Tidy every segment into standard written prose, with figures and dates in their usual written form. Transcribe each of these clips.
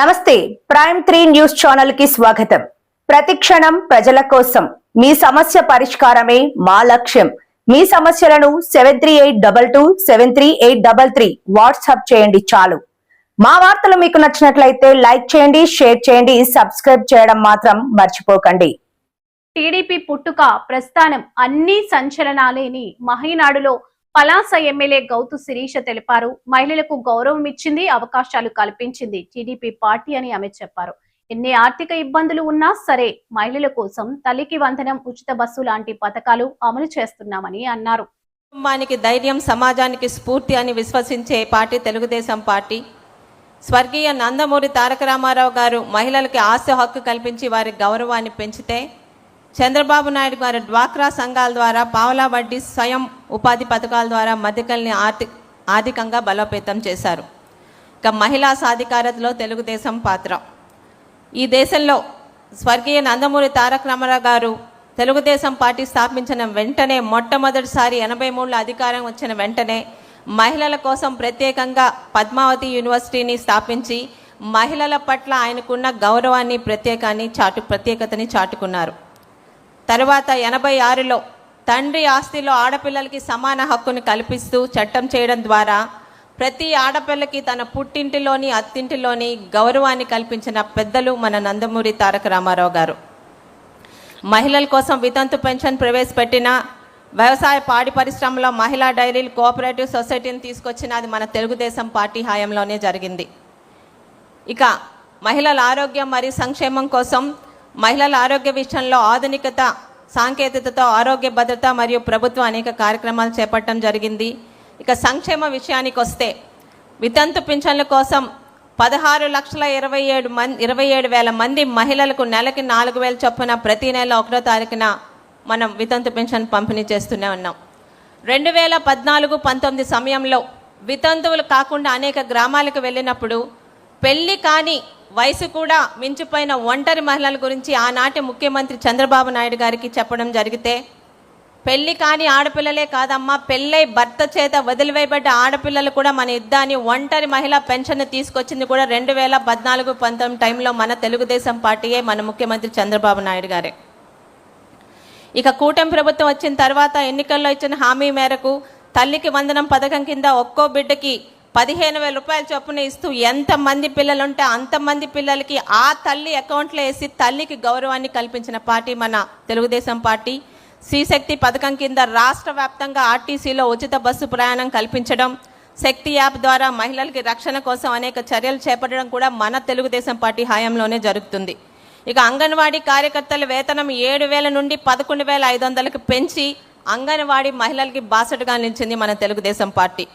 నమస్తే prime 3 news channel కి స్వాగతం. ప్రతిక్షణం ప్రజల కోసం మీ సమస్య పరిష్కారమే మా లక్ష్యం. మీ సమస్యలను 7382273833 వాట్సాప్ చేయండి చాలు. మా వార్తలు మీకు నచ్చినట్లయితే లైక్ చేయండి, షేర్ చేయండి, సబ్స్క్రైబ్ చేయడం మాత్రం మర్చిపోకండి. టీడీపీ పుట్టుక ప్రస్థానం అన్ని సంచలనాలేని మహినాడులో పలాస ఎమ్మెల్యే గౌతు శిరీష తెలిపారు. మహిళలకు గౌరవం ఇచ్చింది, అవకాశాలు కల్పించింది టీడీపీ పార్టీ అని ఆమె చెప్పారు. ఎన్ని ఆర్థిక ఇబ్బందులు ఉన్నా సరే మహిళల కోసం తల్లికి వందనం, ఉచిత బస్సు లాంటి పథకాలు అమలు చేస్తున్నామని అన్నారు. కుటుంబానికి ధైర్యం, సమాజానికి స్ఫూర్తి అని విశ్వసించే పార్టీ తెలుగుదేశం పార్టీ. స్వర్గీయ నందమూరి తారక రామారావు గారు మహిళలకి ఆస్తి హక్కు కల్పించి వారి గౌరవాన్ని పెంచితే, చంద్రబాబు నాయుడు గారు డ్వాక్రా సంఘాల ద్వారా పావలా వడ్డీ స్వయం ఉపాధి పథకాల ద్వారా మధ్యకల్ని ఆర్థికంగా బలోపేతం చేశారు. ఇక మహిళా సాధికారతలో తెలుగుదేశం పాత్ర. ఈ దేశంలో స్వర్గీయ నందమూరి తారక రామారావు గారు తెలుగుదేశం పార్టీ స్థాపించిన వెంటనే, మొట్టమొదటిసారి 83లో అధికారం వచ్చిన వెంటనే మహిళల కోసం ప్రత్యేకంగా పద్మావతి యూనివర్సిటీని స్థాపించి మహిళల పట్ల ఆయనకున్న గౌరవాన్ని, ప్రత్యేకతని చాటుకున్నారు. తర్వాత 86లో తండ్రి ఆస్తిలో ఆడపిల్లలకి సమాన హక్కును కల్పిస్తూ చట్టం చేయడం ద్వారా ప్రతి ఆడపిల్లకి తన పుట్టింటిలోని, అత్తింటిలోని గౌరవాన్ని కల్పించిన పెద్దలు మన నందమూరి తారక రామారావు గారు. మహిళల కోసం వితంతు పెన్షన్ ప్రవేశపెట్టిన, వ్యవసాయ పాడి పరిశ్రమలో మహిళా డైరీలు, కోఆపరేటివ్ సొసైటీని తీసుకొచ్చిన అది మన తెలుగుదేశం పార్టీ హయాంలోనే జరిగింది. ఇక మహిళల ఆరోగ్యం మరియు సంక్షేమం కోసం మహిళల ఆరోగ్య విషయంలో ఆధునికత, సాంకేతికతతో ఆరోగ్య భద్రత మరియు ప్రభుత్వం అనేక కార్యక్రమాలు చేపట్టడం జరిగింది. ఇక సంక్షేమ విషయానికి వస్తే వితంతు పింఛన్ల కోసం 16,27,000 మంది మహిళలకు నెలకి 4,000 చొప్పున ప్రతి నెల 1వ తారీఖున మనం వితంతు పెన్షన్ పంపిణీ చేస్తూనే ఉన్నాం. 2014-19 సమయంలో వితంతువులు కాకుండా అనేక గ్రామాలకు వెళ్ళినప్పుడు పెళ్లి కాని వయసు కూడా మించిపోయిన ఒంటరి మహిళల గురించి ఆనాటి ముఖ్యమంత్రి చంద్రబాబు నాయుడు గారికి చెప్పడం జరిగితే, పెళ్లి కాని ఆడపిల్లలే కాదమ్మా, పెళ్ళై భర్త చేత వదిలివేయబడ్డ ఆడపిల్లలు కూడా మన ఇద్దాని ఒంటరి మహిళా పెన్షన్ తీసుకొచ్చింది కూడా 2014-19 టైంలో మన తెలుగుదేశం పార్టీయే, మన ముఖ్యమంత్రి చంద్రబాబు నాయుడు గారే. ఇక కూటమి ప్రభుత్వం వచ్చిన తర్వాత ఎన్నికల్లో ఇచ్చిన హామీ మేరకు తల్లికి వందనం పథకం కింద ఒక్కో బిడ్డకి 15,000 రూపాయల చొప్పున ఇస్తూ ఎంతమంది పిల్లలు ఉంటే అంతమంది పిల్లలకి ఆ తల్లి అకౌంట్లో వేసి తల్లికి గౌరవాన్ని కల్పించిన పార్టీ మన తెలుగుదేశం పార్టీ. శ్రీశక్తి పథకం కింద రాష్ట్ర వ్యాప్తంగా ఆర్టీసీలో ఉచిత బస్సు ప్రయాణం కల్పించడం, శక్తి యాప్ ద్వారా మహిళలకి రక్షణ కోసం అనేక చర్యలు చేపట్టడం కూడా మన తెలుగుదేశం పార్టీ హయాంలోనే జరుగుతుంది. ఇక అంగన్వాడీ కార్యకర్తల వేతనం 7,000 నుండి 11,500కి పెంచి అంగన్వాడీ మహిళలకి బాసటగా నిలిచింది మన తెలుగుదేశం పార్టీ.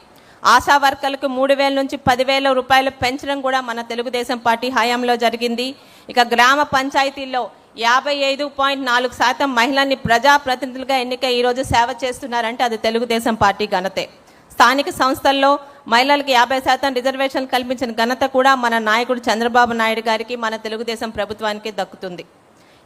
ఆశా వర్కర్లకు 3,000 నుంచి 10,000 రూపాయలు పెంచడం కూడా మన తెలుగుదేశం పార్టీ హయాంలో జరిగింది. ఇక గ్రామ పంచాయతీల్లో 55.4% మహిళల్ని ప్రజాప్రతినిధులుగా ఎన్నికై ఈరోజు సేవ చేస్తున్నారంటే అది తెలుగుదేశం పార్టీ ఘనతే. స్థానిక సంస్థల్లో మహిళలకు 50% రిజర్వేషన్ కల్పించిన ఘనత కూడా మన నాయకుడు చంద్రబాబు నాయుడు గారికి, మన తెలుగుదేశం ప్రభుత్వానికి దక్కుతుంది.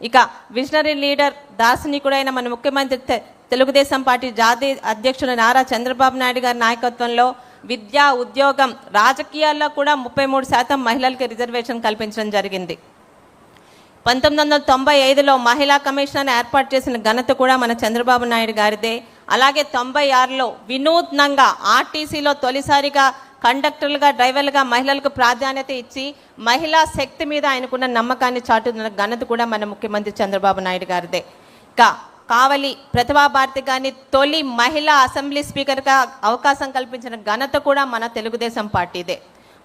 ఇక విజనరీ లీడర్, దార్శనికుడైన మన ముఖ్యమంత్రి తెలుగుదేశం పార్టీ జాతీయ అధ్యక్షుడు నారా చంద్రబాబు నాయుడు గారి నాయకత్వంలో విద్య, ఉద్యోగం, రాజకీయాల్లో కూడా 33% మహిళలకి రిజర్వేషన్ కల్పించడం జరిగింది. 1995లో మహిళా కమిషన్ ఏర్పాటు చేసిన ఘనత కూడా మన చంద్రబాబు నాయుడు గారిదే. అలాగే 96లో వినూత్నంగా ఆర్టీసీలో తొలిసారిగా కండక్టర్లుగా, డ్రైవర్లుగా మహిళలకు ప్రాధాన్యత ఇచ్చి మహిళా శక్తి మీద ఆయనకున్న నమ్మకాన్ని చాటుతున్న ఘనత కూడా మన ముఖ్యమంత్రి చంద్రబాబు నాయుడు గారిదే. కావలి ప్రతిభా భారతి గారిని తొలి మహిళా అసెంబ్లీ స్పీకర్గా అవకాశం కల్పించిన ఘనత కూడా మన తెలుగుదేశం పార్టీదే.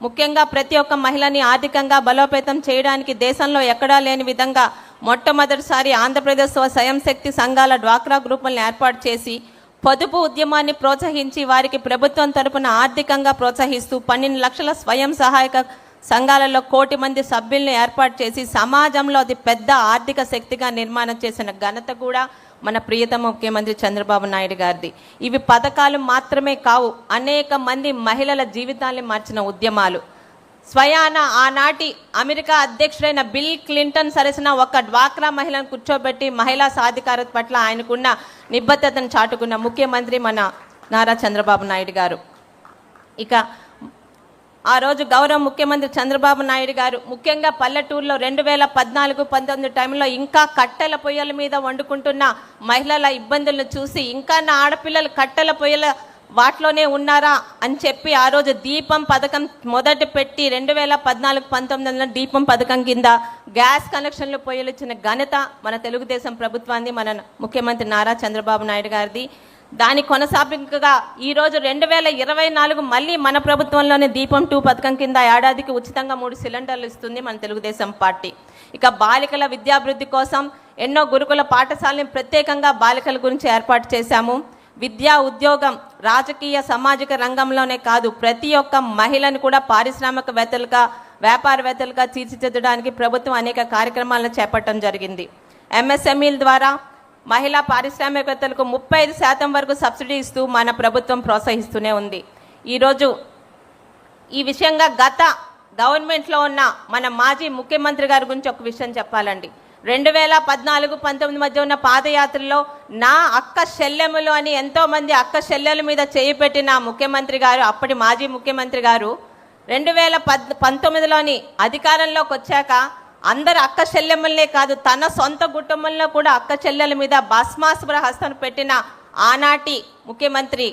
ముఖ్యంగా ప్రతి ఒక్క మహిళని ఆర్థికంగా బలోపేతం చేయడానికి దేశంలో ఎక్కడా లేని విధంగా మొట్టమొదటిసారి ఆంధ్రప్రదేశ్ స్వయం శక్తి సంఘాల డ్వాక్రా గ్రూపులను ఏర్పాటు చేసి పొదుపు ఉద్యమాన్ని ప్రోత్సహించి వారికి ప్రభుత్వం తరపున ఆర్థికంగా ప్రోత్సహిస్తూ 12 లక్షల స్వయం సహాయక సంఘాలలో 1 కోటి మంది సభ్యులను ఏర్పాటు చేసి సమాజంలో అది పెద్ద ఆర్థిక శక్తిగా నిర్మాణం చేసిన ఘనత కూడా మన ప్రియతమ ముఖ్యమంత్రి చంద్రబాబు నాయుడు గారిది. ఇవి పథకాలు మాత్రమే కావు, అనేక మంది మహిళల జీవితాన్ని మార్చిన ఉద్యమాలు. స్వయాన ఆనాటి అమెరికా అధ్యక్షుడైన బిల్ క్లింటన్ సరసన ఒక డ్వాక్రా మహిళను కూర్చోబెట్టి మహిళా సాధికారత పట్ల ఆయనకున్న నిబద్ధతను చాటుకున్న ముఖ్యమంత్రి మన నారా చంద్రబాబు నాయుడు గారు. ఇక ఆ రోజు గౌరవ ముఖ్యమంత్రి చంద్రబాబు నాయుడు గారు ముఖ్యంగా పల్లెటూరులో 2014-19 టైంలో ఇంకా కట్టెల పొయ్యల మీద వండుకుంటున్న మహిళల ఇబ్బందులను చూసి ఇంకా నా ఆడపిల్లలు కట్టెల పొయ్యల వాటిలోనే ఉన్నారా అని చెప్పి ఆ రోజు దీపం పథకం మొదట పెట్టి 2014-19 దీపం పథకం కింద గ్యాస్ కనెక్షన్లు పొయ్యలు ఇచ్చిన ఘనత మన తెలుగుదేశం ప్రభుత్వాన్ని, మన ముఖ్యమంత్రి నారా చంద్రబాబు నాయుడు గారిది. దాని కొనసాగింపుగా ఈరోజు 2024 మళ్ళీ మన ప్రభుత్వంలోనే దీపం 2 పథకం కింద ఏడాదికి ఉచితంగా 3 సిలిండర్లు ఇస్తుంది మన తెలుగుదేశం పార్టీ. ఇక బాలికల విద్యాభివృద్ధి కోసం ఎన్నో గురుకుల పాఠశాలని ప్రత్యేకంగా బాలికల గురించి ఏర్పాటు చేశాము. విద్యా, ఉద్యోగం, రాజకీయ, సామాజిక రంగంలోనే కాదు ప్రతి ఒక్క మహిళను కూడా పారిశ్రామికవేత్తలుగా, వ్యాపారవేత్తలుగా తీర్చిదిద్దడానికి ప్రభుత్వం అనేక కార్యక్రమాలను చేపట్టడం జరిగింది. ఎంఎస్ఎంఈల ద్వారా మహిళా పారిశ్రామికవేత్తలకు 35% వరకు సబ్సిడీ ఇస్తూ మన ప్రభుత్వం ప్రోత్సహిస్తూనే ఉంది. ఈరోజు ఈ విషయంగా గత గవర్నమెంట్లో ఉన్న మన మాజీ ముఖ్యమంత్రి గారి గురించి ఒక విషయం చెప్పాలండి. 2014-19 మధ్య ఉన్న పాదయాత్రలో నా అక్క చెల్లెములు అని ఎంతోమంది అక్క చెల్లెల మీద చేయి పెట్టిన ముఖ్యమంత్రి గారు, అప్పటి మాజీ ముఖ్యమంత్రి గారు 2019లోని అధికారంలోకి వచ్చాక అందరు అక్క చెల్లెమ్మలనే కాదు తన సొంత కుటుంబంలో కూడా అక్క చెల్లెల మీద భస్మాసుర హస్తం పెట్టిన ఆనాటి ముఖ్యమంత్రి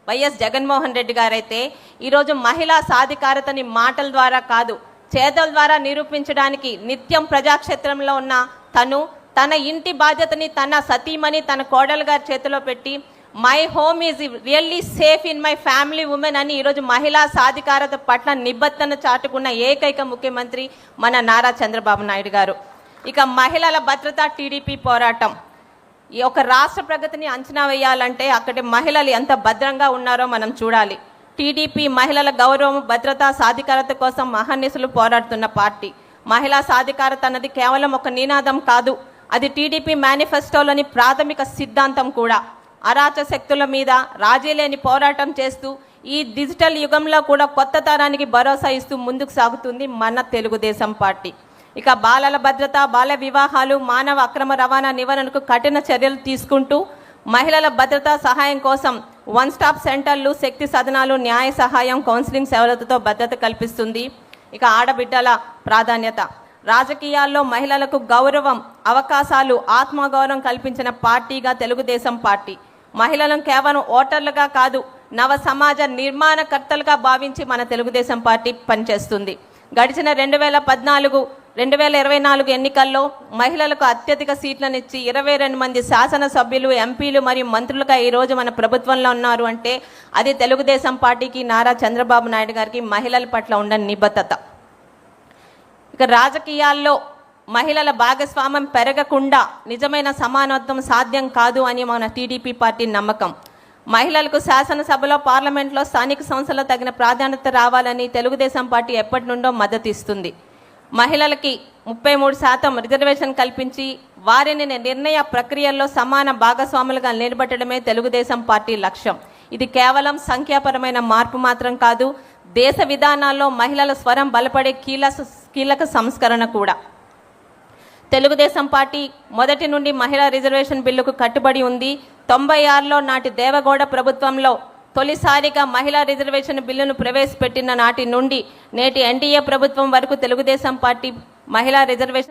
వైఎస్ జగన్మోహన్ రెడ్డి గారైతే ఈరోజు మహిళా సాధికారతని మాటల ద్వారా కాదు చేతల ద్వారా నిరూపించడానికి నిత్యం ప్రజాక్షేత్రంలో ఉన్న తన ఇంటి బాధ్యతని తన సతీమణి తన కోడలు గారి చేతిలో పెట్టి my home is really safe in my family women అని ఈరోజు మహిళా సాధికారత పట్ల నిబద్ధతను చాటుకున్న ఏకైక ముఖ్యమంత్రి మన నారా చంద్రబాబు నాయుడు గారు. ఇక మహిళల భద్రత, టీడీపీ పోరాటం. ఈ ఒక రాష్ట్ర ప్రగతిని అంచనా వేయాలంటే అక్కడి మహిళలు ఎంత భద్రంగా ఉన్నారో మనం చూడాలి. టీడీపీ మహిళల గౌరవం, భద్రత, సాధికారత కోసం మహర్నిశలు పోరాడుతున్న పార్టీ. మహిళా సాధికారత అన్నది కేవలం ఒక నినాదం కాదు, అది టీడీపీ మేనిఫెస్టోలోని ప్రాథమిక సిద్ధాంతం కూడా. అరాచక శక్తుల మీద రాజీ లేని పోరాటం చేస్తూ ఈ డిజిటల్ యుగంలో కూడా కొత్త తరానికి భరోసా ఇస్తూ ముందుకు సాగుతుంది మన తెలుగుదేశం పార్టీ. ఇక బాలల భద్రత, బాల వివాహాలు, మానవ అక్రమ రవాణా నివారణకు కఠిన చర్యలు తీసుకుంటూ మహిళల భద్రత సహాయం కోసం 1 స్టాప్ సెంటర్లు, శక్తి సదనాలు, న్యాయ సహాయం, కౌన్సిలింగ్ సేవలతో భద్రత కల్పిస్తుంది. ఇక ఆడబిడ్డల ప్రాధాన్యత. రాజకీయాల్లో మహిళలకు గౌరవం, అవకాశాలు, ఆత్మగౌరవం కల్పించిన పార్టీగా తెలుగుదేశం పార్టీ. మహిళలను కేవలం ఓటర్లుగా కాదు నవ సమాజ నిర్మాణకర్తలుగా భావించి మన తెలుగుదేశం పార్టీ పనిచేస్తుంది. గడిచిన 2014-2024 ఎన్నికల్లో మహిళలకు అత్యధిక సీట్లనిచ్చి 22 మంది శాసనసభ్యులు, ఎంపీలు మరియు మంత్రులుగా ఈరోజు మన ప్రభుత్వంలో ఉన్నారు అంటే అది తెలుగుదేశం పార్టీకి, నారా చంద్రబాబు నాయుడు గారికి మహిళల పట్ల ఉన్న నిబద్ధత. ఇక రాజకీయాల్లో మహిళల భాగస్వామ్యం పెరగకుండా నిజమైన సమానత్వం సాధ్యం కాదు అని మన టీడీపీ పార్టీ నమ్మకం. మహిళలకు శాసనసభలో, పార్లమెంట్లో, స్థానిక సంస్థల్లో తగిన ప్రాధాన్యత రావాలని తెలుగుదేశం పార్టీ ఎప్పటి నుండో మద్దతు ఇస్తుంది. మహిళలకి 33% రిజర్వేషన్ కల్పించి వారిని నిర్ణయ ప్రక్రియల్లో సమాన భాగస్వాములుగా నిలబెట్టడమే తెలుగుదేశం పార్టీ లక్ష్యం. ఇది కేవలం సంఖ్యాపరమైన మార్పు మాత్రం కాదు, దేశ విధానాల్లో మహిళల స్వరం బలపడే కీలక సంస్కరణ కూడా. తెలుగుదేశం పార్టీ మొదటి నుండి మహిళా రిజర్వేషన్ బిల్లుకు కట్టుబడి ఉంది. 96లో నాటి దేవగౌడ ప్రభుత్వంలో తొలిసారిగా మహిళా రిజర్వేషన్ బిల్లును ప్రవేశపెట్టిన నాటి నుండి నేటి ఎన్డీఏ ప్రభుత్వం వరకు తెలుగుదేశం పార్టీ మహిళా రిజర్వేషన్